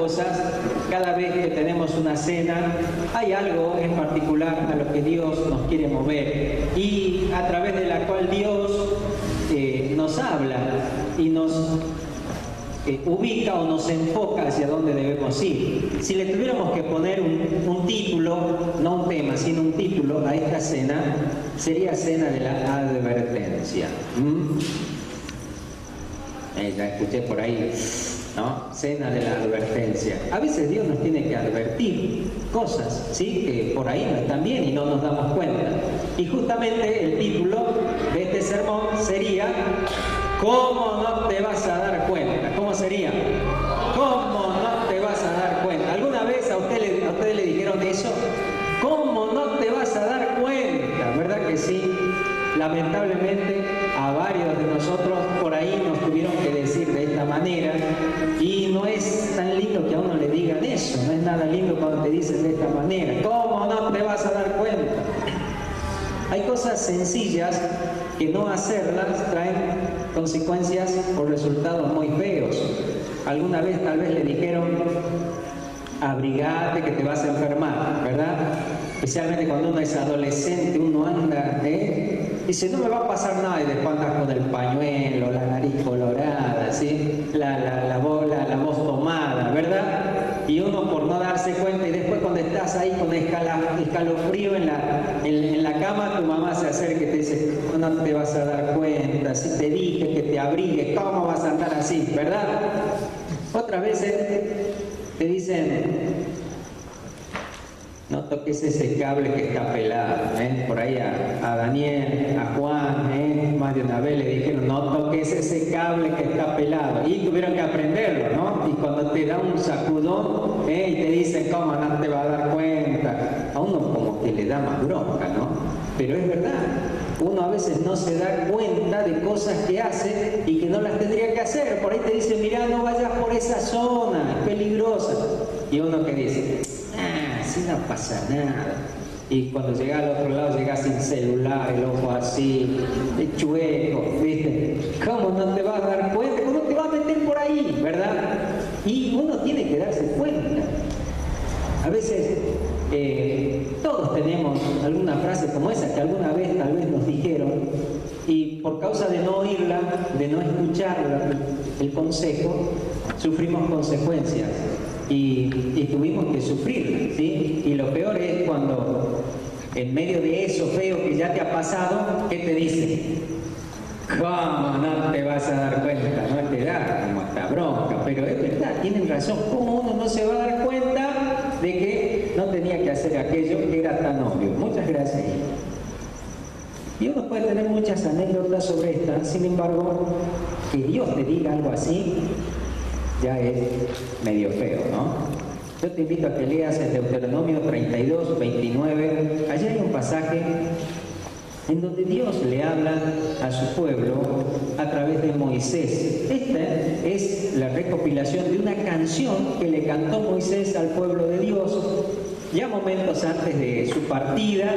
cosas, cada vez que tenemos una cena, hay algo en particular a lo que Dios nos quiere mover y a través de la cual Dios nos habla y nos ubica o nos enfoca hacia dónde debemos ir. Si le tuviéramos que poner un título, no un tema, sino un título a esta cena, sería Cena de la Advertencia. Ya escuché por ahí, ¿no? Cena de la Advertencia. A veces Dios nos tiene que advertir cosas, ¿sí? Que por ahí no están bien y no nos damos cuenta. Y justamente el título de este sermón sería ¿cómo no te vas a dar cuenta? ¿Cómo sería? ¿Cómo no te vas a dar cuenta? ¿Alguna vez a ustedes le dijeron eso? ¿Cómo no te vas a dar cuenta? ¿Verdad que sí? Lamentablemente a varios de nosotros por ahí nos tuvieron que decir de esta manera y no es tan lindo que a uno le digan eso, no es nada lindo cuando te dicen de esta manera. ¿Cómo no te vas a dar cuenta? Hay cosas sencillas que no hacerlas traen consecuencias o resultados muy feos. Alguna vez tal vez le dijeron abrigate que te vas a enfermar, ¿verdad? Especialmente cuando uno es adolescente, uno anda, dice, no me va a pasar nada, y después andas con el pañuelo, la nariz colorada, ¿sí? la voz tomada, ¿verdad? Y uno por no darse cuenta, y después cuando estás ahí con escalofrío en la cama, tu mamá se acerca y te dice, no te vas a dar cuenta, si te dije que te abrigues, ¿cómo vas a andar así, verdad? Otras veces te dicen, no toques ese cable que está pelado, por ahí a Daniel, a Juan, más de una vez le dijeron, no toques ese cable que está pelado, y tuvieron que aprenderlo, ¿no? Y cuando te da un sacudón, y te dicen, ¿cómo no te va a dar cuenta? A uno como que le da más bronca, ¿no? Pero es verdad, uno a veces no se da cuenta de cosas que hace y que no las tendría que hacer. Por ahí te dicen, mirá, no vayas por esa zona, es peligrosa. Y uno que dice, así no pasa nada. Y cuando llega al otro lado, llega sin celular, el ojo así, de chueco, ¿viste? ¿Cómo no te vas a dar cuenta? ¿Cómo te vas a meter por ahí, verdad? Y uno tiene que darse cuenta. A veces todos tenemos alguna frase como esa que alguna vez tal vez nos dijeron y por causa de no oírla, de no escucharla, el consejo, sufrimos consecuencias y tuvimos que sufrirla, ¿sí? Y lo peor es cuando en medio de eso feo que ya te ha pasado, ¿qué te dicen? ¿Cómo no te vas a dar cuenta? No te da como esta bronca, pero es verdad, tienen razón. ¿Cómo uno no se va a dar cuenta de que no tenía que hacer aquello que era tan obvio? Muchas gracias. Y uno puede tener muchas anécdotas sobre esta, sin embargo, que Dios te diga algo así, ya es medio feo, ¿no? Yo te invito a que leas el Deuteronomio 32, 29. Allí hay un pasaje en donde Dios le habla a su pueblo a través de Moisés. Esta es la recopilación de una canción que le cantó Moisés al pueblo de Dios ya momentos antes de su partida,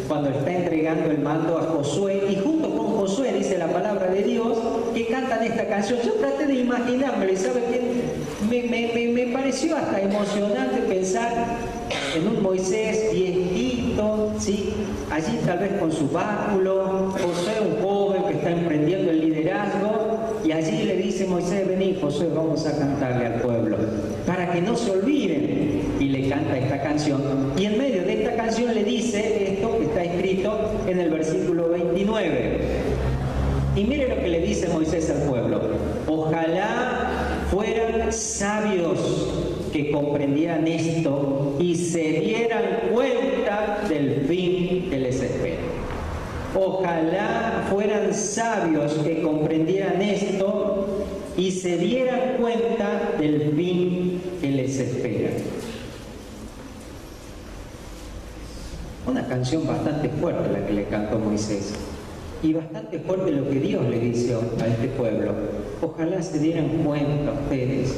cuando está entregando el mando a Josué, y junto con Josué, dice la palabra de Dios, que cantan esta canción. Yo traté de imaginármelo y ¿sabe qué? Me pareció hasta emocionante pensar en un Moisés viejito, ¿sí? Allí tal vez con su báculo, Josué un joven que está emprendiendo el liderazgo, y allí le dice Moisés, vení Josué, vamos a cantarle al pueblo, para que no se olviden, y le canta esta canción, y en medio de esta canción le dice esto que está escrito en el versículo 29, y mire lo que le dice Moisés al pueblo: ojalá fueran sabios que comprendieran esto y se dieran cuenta del fin que les espera. Ojalá fueran sabios que comprendieran esto y se dieran cuenta del fin que les espera. Una canción bastante fuerte la que le cantó Moisés, y bastante fuerte lo que Dios le dice a este pueblo. Ojalá se dieran cuenta ustedes,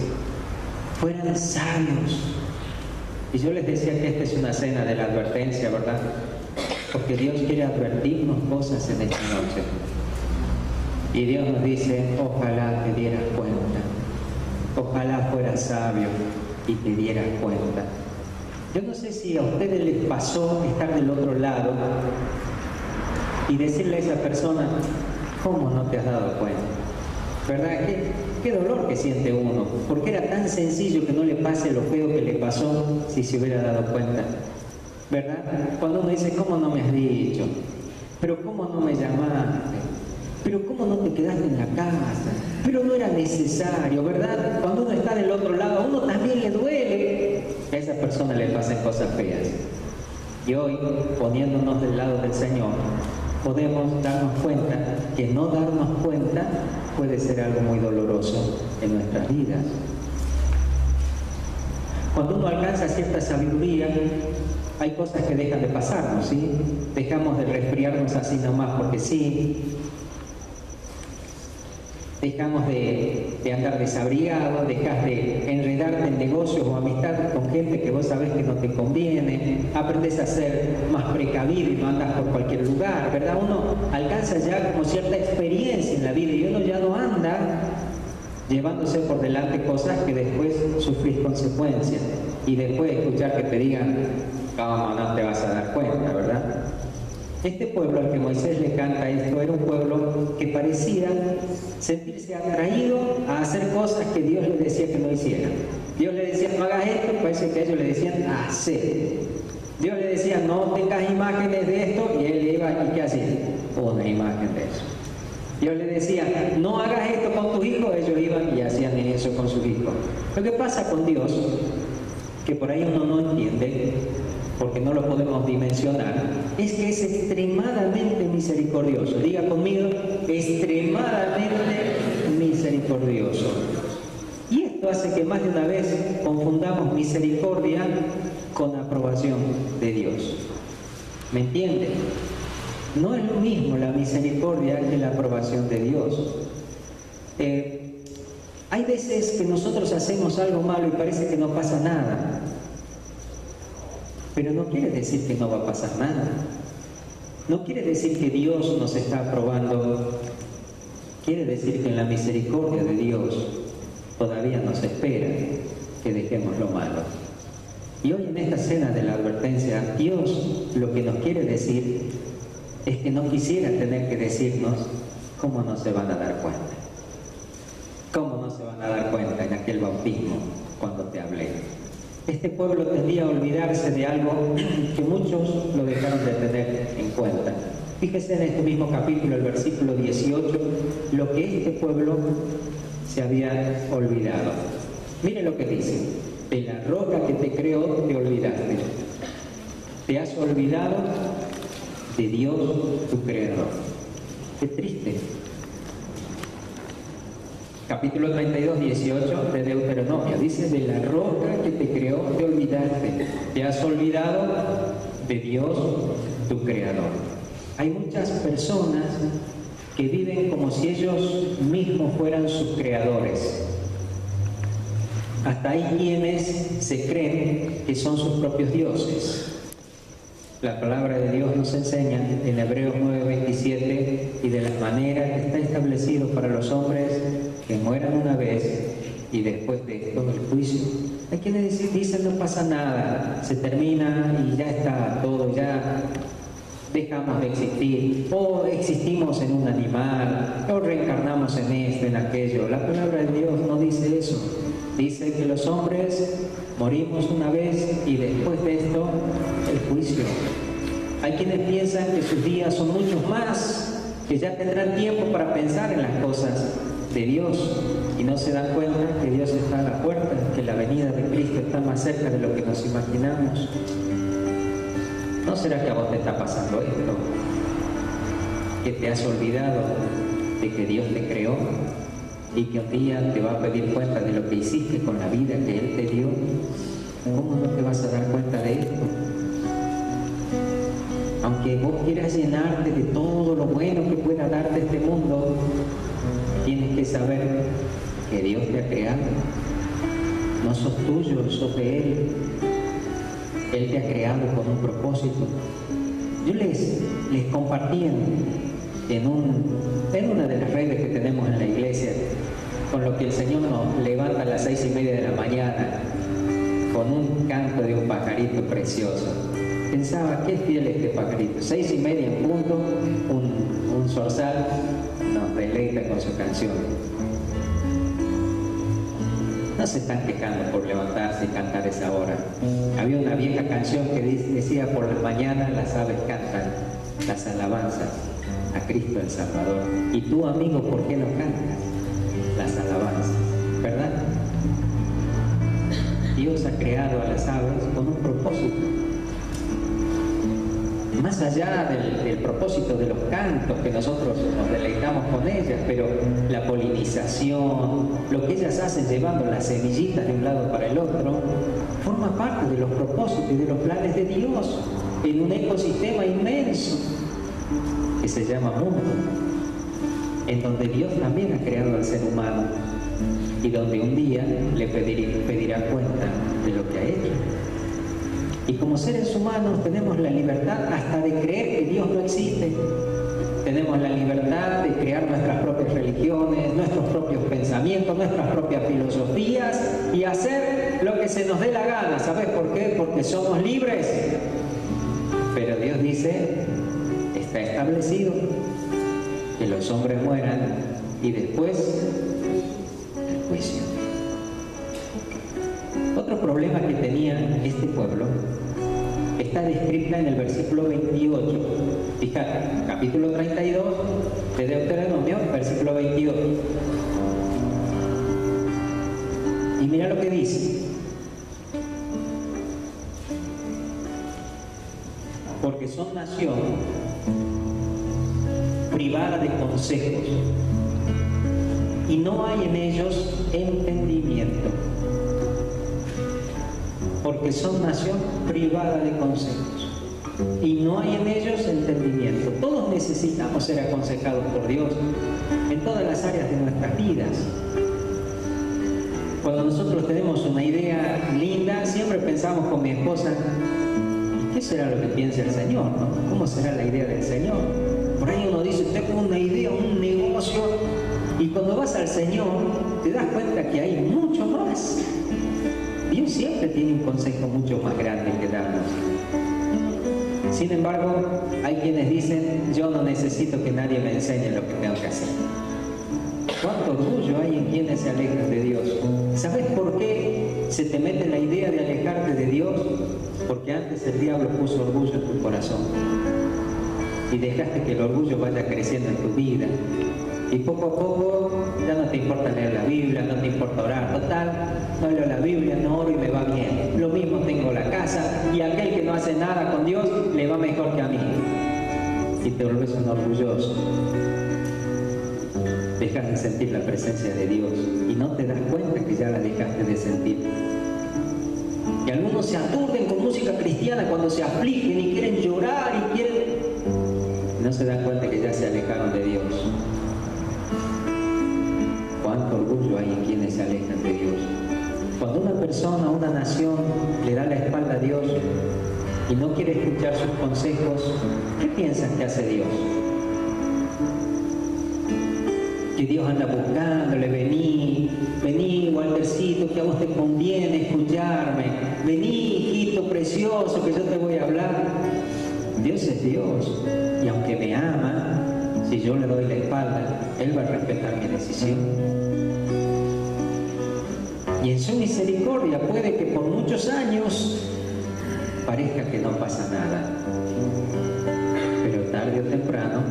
fueran sabios. Y yo les decía que esta es una cena de la advertencia, ¿verdad? Porque Dios quiere advertirnos cosas en esta noche. Y Dios nos dice, ojalá te dieras cuenta, ojalá fueras sabio, y te dieras cuenta. Yo no sé si a ustedes les pasó estar del otro lado y decirle a esa persona, ¿cómo no te has dado cuenta? ¿Verdad? Qué dolor que siente uno, porque era tan sencillo que no le pase lo feo que le pasó si se hubiera dado cuenta. ¿Verdad? Cuando uno dice, ¿cómo no me has dicho? ¿Pero cómo no me llamaste? ¿Pero cómo no te quedaste en la casa? Pero no era necesario, ¿verdad? Cuando uno está del otro lado, a uno también le duele que a esa persona le pasen cosas feas. Y hoy, poniéndonos del lado del Señor, podemos darnos cuenta que no darnos cuenta puede ser algo muy doloroso en nuestras vidas. Cuando uno alcanza cierta sabiduría, hay cosas que dejan de pasarnos, ¿sí? Dejamos de resfriarnos así nomás porque sí. Dejamos de andar desabrigados, dejas de enredarte en negocios o amistades con gente que vos sabés que no te conviene, aprendes a ser más precavido y no andas por cualquier lugar, ¿verdad? Uno alcanza ya como cierta experiencia en la vida y uno ya no anda llevándose por delante cosas que después sufrís consecuencias y después de escuchar que te digan, ¿cómo no te vas a dar cuenta, verdad? Este pueblo al que Moisés le canta esto era un pueblo que parecía sentirse atraído a hacer cosas que Dios le decía que no hiciera. Dios le decía, no hagas esto, parece que ellos le decían, hacer. Dios le decía, no tengas imágenes de esto, y él iba, ¿y qué hacía? Una imagen de eso. Dios le decía, no hagas esto con tus hijos, ellos iban y hacían eso con sus hijos. Lo que pasa con Dios, que por ahí uno no entiende, porque no lo podemos dimensionar, es que es extremadamente misericordioso. Diga conmigo, extremadamente misericordioso. Y esto hace que más de una vez confundamos misericordia con aprobación de Dios. ¿Me entiende? No es lo mismo la misericordia que la aprobación de Dios. Hay veces que nosotros hacemos algo malo y parece que no pasa nada. Pero no quiere decir que no va a pasar nada. No quiere decir que Dios nos está aprobando. Quiere decir que en la misericordia de Dios todavía nos espera que dejemos lo malo. Y hoy en esta cena de la advertencia, Dios lo que nos quiere decir es que no quisiera tener que decirnos cómo no se van a dar cuenta. ¿Cómo no se van a dar cuenta en aquel bautismo cuando te hablé? Este pueblo tendía a olvidarse de algo que muchos lo dejaron de tener en cuenta. Fíjese en este mismo capítulo, el versículo 18, lo que este pueblo se había olvidado. Mire lo que dice: de la roca que te creó te olvidaste. Te has olvidado de Dios tu creador. Qué triste. Capítulo 32, 18 de Deuteronomio. Dice, de la roca que te creó te olvidaste. Te has olvidado de Dios tu creador. Hay muchas personas que viven como si ellos mismos fueran sus creadores. Hasta hay quienes se creen que son sus propios dioses. La palabra de Dios nos enseña en Hebreos 9:27 y de la manera que está establecido para los hombres que mueran una vez y después de esto el juicio. Hay quienes dicen no pasa nada, se termina y ya está todo, ya dejamos de existir, o existimos en un animal, o reencarnamos en esto, en aquello. La palabra de Dios no dice eso. Dice que los hombres morimos una vez y después de esto el juicio. Hay quienes piensan que sus días son muchos más, que ya tendrán tiempo para pensar en las cosas de Dios y no se dan cuenta que Dios está a la puerta, que la venida de Cristo está más cerca de lo que nos imaginamos. ¿No será que a vos te está pasando esto? ¿Que te has olvidado de que Dios te creó y que un día te va a pedir cuenta de lo que hiciste con la vida que Él te dio? ¿Cómo no te vas a dar cuenta de esto? Aunque vos quieras llenarte de todo lo bueno que pueda darte este mundo, tienes que saber que Dios te ha creado. No sos tuyo, sos de Él. Él te ha creado con un propósito. Yo les compartí en una de las redes que tenemos en la iglesia, con lo que el Señor nos levanta a las 6:30 de la mañana con un canto de un pajarito precioso. Pensaba, qué fiel este pajarito. 6:30 en punto, un zorzal nos deleita con su canción. No se están quejando por levantarse y cantar esa hora. Había una vieja canción que decía, por las mañanas las aves cantan las alabanzas a Cristo el Salvador. Y tú, amigo, ¿por qué no cantas las alabanzas? ¿Verdad? Dios ha creado a las aves con un propósito. Más allá del propósito de los cantos, que nosotros nos deleitamos con ellas, pero la polinización, lo que ellas hacen llevando las semillitas de un lado para el otro, forma parte de los propósitos y de los planes de Dios en un ecosistema inmenso que se llama mundo, en donde Dios también ha creado al ser humano y donde un día le pedirá cuenta de lo que ha hecho. Y como seres humanos tenemos la libertad hasta de creer que Dios no existe. Tenemos la libertad de crear nuestras propias religiones, nuestros propios pensamientos, nuestras propias filosofías y hacer lo que se nos dé la gana. ¿Sabes por qué? Porque somos libres. Pero Dios dice, está establecido que los hombres mueran y después el juicio. Otro problema que tenía este pueblo está descrita en el versículo 28. Fíjate, capítulo 32 de Deuteronomio, versículo 28. Y mira lo que dice. Porque son nación privada de consejos y no hay en ellos entendimiento. Porque son nación privada de consejos y no hay en ellos entendimiento. Todos necesitamos ser aconsejados por Dios en todas las áreas de nuestras vidas. Cuando nosotros tenemos una idea linda, siempre pensamos con mi esposa, ¿qué será lo que piensa el Señor? ¿No? ¿Cómo será la idea del Señor? Por ahí uno dice, tengo una idea, un negocio, y cuando vas al Señor te das cuenta que hay mucho más. Dios siempre tiene un consejo mucho más grande que darnos. Sin embargo, hay quienes dicen, yo no necesito que nadie me enseñe lo que tengo que hacer. ¿Cuánto orgullo hay en quienes se alejan de Dios? ¿Sabes por qué se te mete la idea de alejarte de Dios? Porque antes el diablo puso orgullo en tu corazón y dejaste que el orgullo vaya creciendo en tu vida. Y poco a poco ya no te importa leer la Biblia, no te importa orar. Total, no leo la Biblia, no oro y me va bien. Lo mismo tengo la casa y aquel que no hace nada con Dios le va mejor que a mí. Y te vuelves un orgulloso. Dejas de sentir la presencia de Dios y no te das cuenta que ya la dejaste de sentir. Y algunos se aturden con música cristiana cuando se afligen y quieren llorar y quieren... No se dan cuenta que ya se alejaron de Dios. Cuánto orgullo hay en quienes se alejan de Dios. Cuando una persona, una nación le da la espalda a Dios y no quiere escuchar sus consejos, ¿qué piensan que hace Dios? Que Dios anda buscándole, vení, Waltercito, que a vos te conviene escucharme, vení, hijito precioso, que yo te voy a hablar. Dios es Dios, y aunque me ama, si yo le doy la espalda, Él va a respetar mi decisión. Y en su misericordia puede que por muchos años parezca que no pasa nada, pero tarde o temprano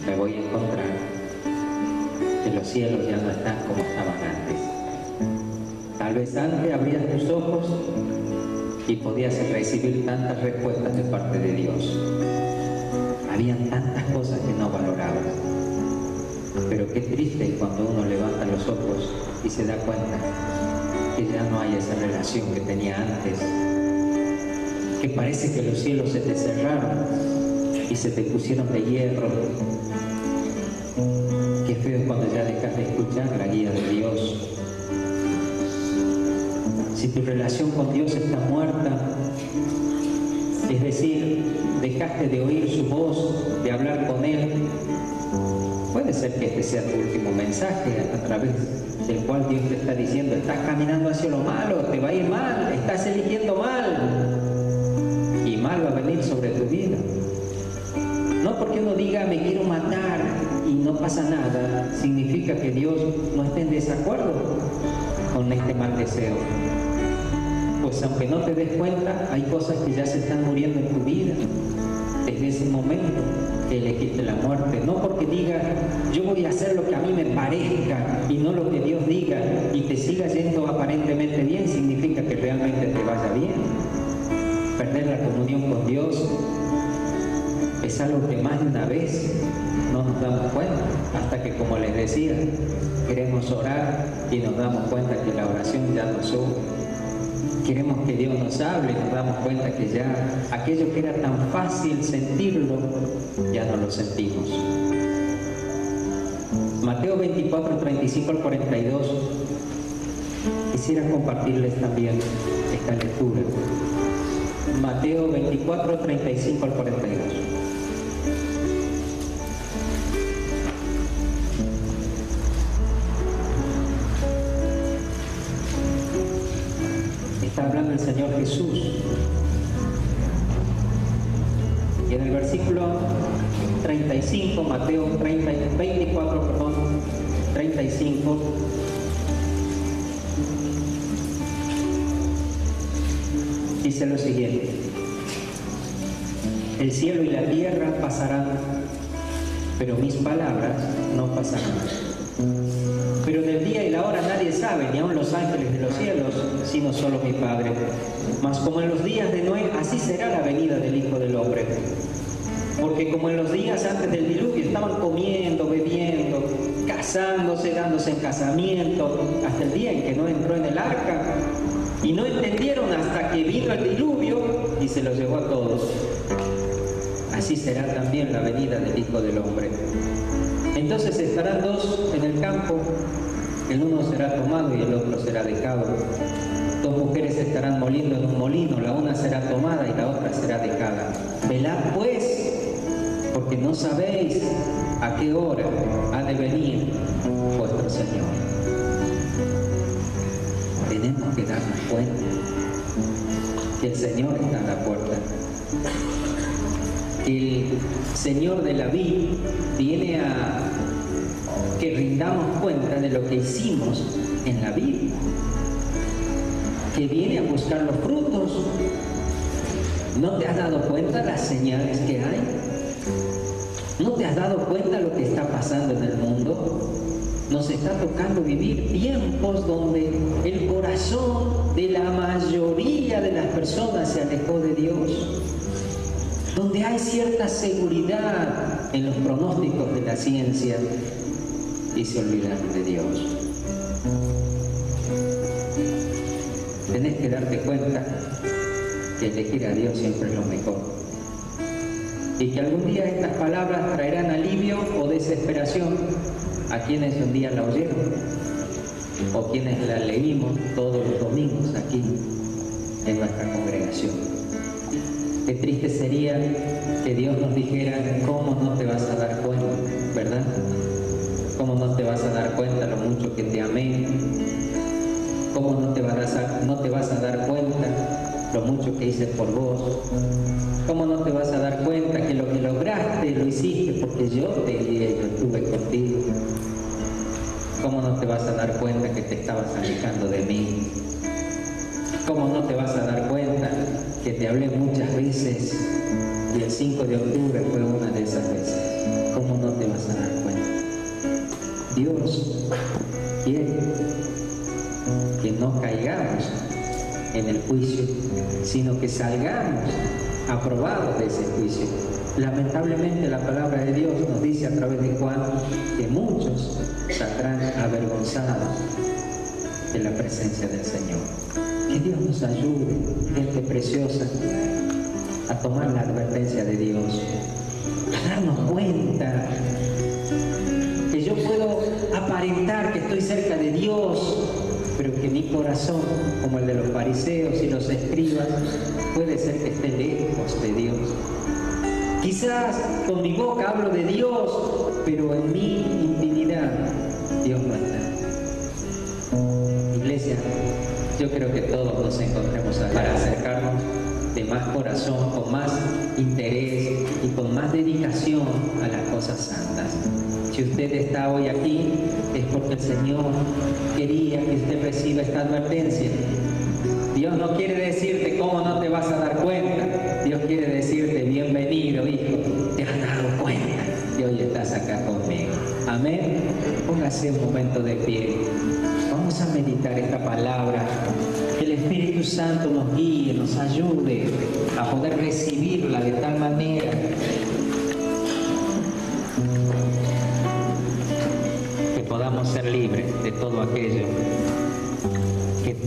me voy a encontrar que los cielos ya no están como estaban antes. Tal vez antes abrías tus ojos y podías recibir tantas respuestas de parte de Dios. Habían tantas cosas que no valorabas. Pero qué triste cuando uno levanta los ojos y se da cuenta que ya no hay esa relación que tenía antes. Que parece que los cielos se te cerraron y se te pusieron de hierro. Qué feo cuando ya dejas de escuchar la guía de Dios. Si tu relación con Dios está muerta, es decir, dejaste de oír su voz, de hablar con Él, Puede ser que este sea tu último mensaje a través del cual Dios te está diciendo: estás caminando hacia lo malo, te va a ir mal, estás eligiendo mal, y mal va a venir sobre tu vida. No porque uno diga me quiero matar y no pasa nada, significa que Dios no esté en desacuerdo con este mal deseo. Pues aunque no te des cuenta, hay cosas que ya se están muriendo en tu vida desde ese momento que elegiste la muerte. No porque digas yo voy a hacer lo que a mí me parezca y no lo que Dios diga, y te siga yendo aparentemente bien, significa que realmente te vaya bien. Perder la comunión con Dios es algo que más de una vez no nos damos cuenta, hasta que, como les decía, queremos orar y nos damos cuenta que la oración ya no sube. Queremos que Dios nos hable y nos damos cuenta que ya aquello que era tan fácil sentirlo, ya no lo sentimos. Mateo 24, 35 al 42. Quisiera compartirles también esta lectura. Mateo 24, 35 al 42. Está hablando el Señor Jesús. Y en el versículo 35, Mateo 35, dice lo siguiente: el cielo y la tierra pasarán, pero mis palabras no pasarán. Pero del día y la hora nadie sabe, ni aun los ángeles de los cielos, sino solo mi Padre. Mas como en los días de Noé, así será la venida del Hijo del Hombre. Porque como en los días antes del diluvio estaban comiendo, bebiendo, casándose, dándose en casamiento, hasta el día en que Noé entró en el arca, y no entendieron hasta que vino el diluvio y se los llevó a todos. Así será también la venida del Hijo del Hombre. Entonces estarán dos en el campo, el uno será tomado y el otro será dejado. Dos mujeres estarán moliendo en un molino, la una será tomada y la otra será dejada. Velad pues, porque no sabéis a qué hora ha de venir vuestro Señor. Tenemos que darnos cuenta que el Señor está a la puerta. El Señor de la vid viene a que rindamos cuenta de lo que hicimos en la vid, que viene a buscar los frutos. ¿No te has dado cuenta las señales que hay? ¿No te has dado cuenta lo que está pasando en el mundo? Nos está tocando vivir tiempos donde el corazón de la mayoría de las personas se alejó de Dios, donde hay cierta seguridad en los pronósticos de la ciencia y se olvidan de Dios. Tenés que darte cuenta que elegir a Dios siempre es lo mejor, y que algún día estas palabras traerán alivio o desesperación a quienes un día la oyeron o quienes la leímos todos los domingos aquí en nuestra congregación. Qué triste sería que Dios nos dijera: ¿cómo no te vas a dar cuenta? ¿Verdad? ¿Cómo no te vas a dar cuenta lo mucho que te amé? ¿Cómo no te vas a dar cuenta lo mucho que hice por vos? ¿Cómo no te vas a dar cuenta que lo que lograste lo hiciste porque yo te guié, yo estuve contigo? ¿Cómo no te vas a dar cuenta que te estabas alejando de mí? ¿Cómo no te vas a dar cuenta que te hablé muchas veces y el 5 de octubre fue una de esas veces? ¿Cómo no te vas a dar cuenta? Dios quiere que no caigamos en el juicio, sino que salgamos aprobados de ese juicio. Lamentablemente la palabra de Dios nos dice a través de Juan que muchos saldrán avergonzados de la presencia del Señor. Que Dios nos ayude, gente preciosa, a tomar la advertencia de Dios, a darnos cuenta que yo puedo aparentar que estoy cerca de Dios, pero que mi corazón, como el de los fariseos y los escribas, puede ser que esté lejos de Dios. Quizás con mi boca hablo de Dios, pero en mi intimidad Dios no está. Iglesia, yo creo que todos nos encontremos acá para acercarnos de más corazón, con más interés y con más dedicación a las cosas santas. Si usted está hoy aquí, es porque el Señor quería que usted reciba esta advertencia. Dios no quiere decirte cómo no te vas a dar cuenta. Dios quiere decirte, bienvenido, hijo, te has dado cuenta y hoy estás acá conmigo. Amén. Póngase un momento de pie. Vamos a meditar esta palabra. Que el Espíritu Santo nos guíe, nos ayude a poder recibirla de tal manera que podamos ser libres de todo aquello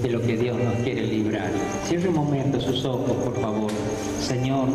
de lo que Dios nos quiere librar. Cierre un momento sus ojos, por favor. Señor,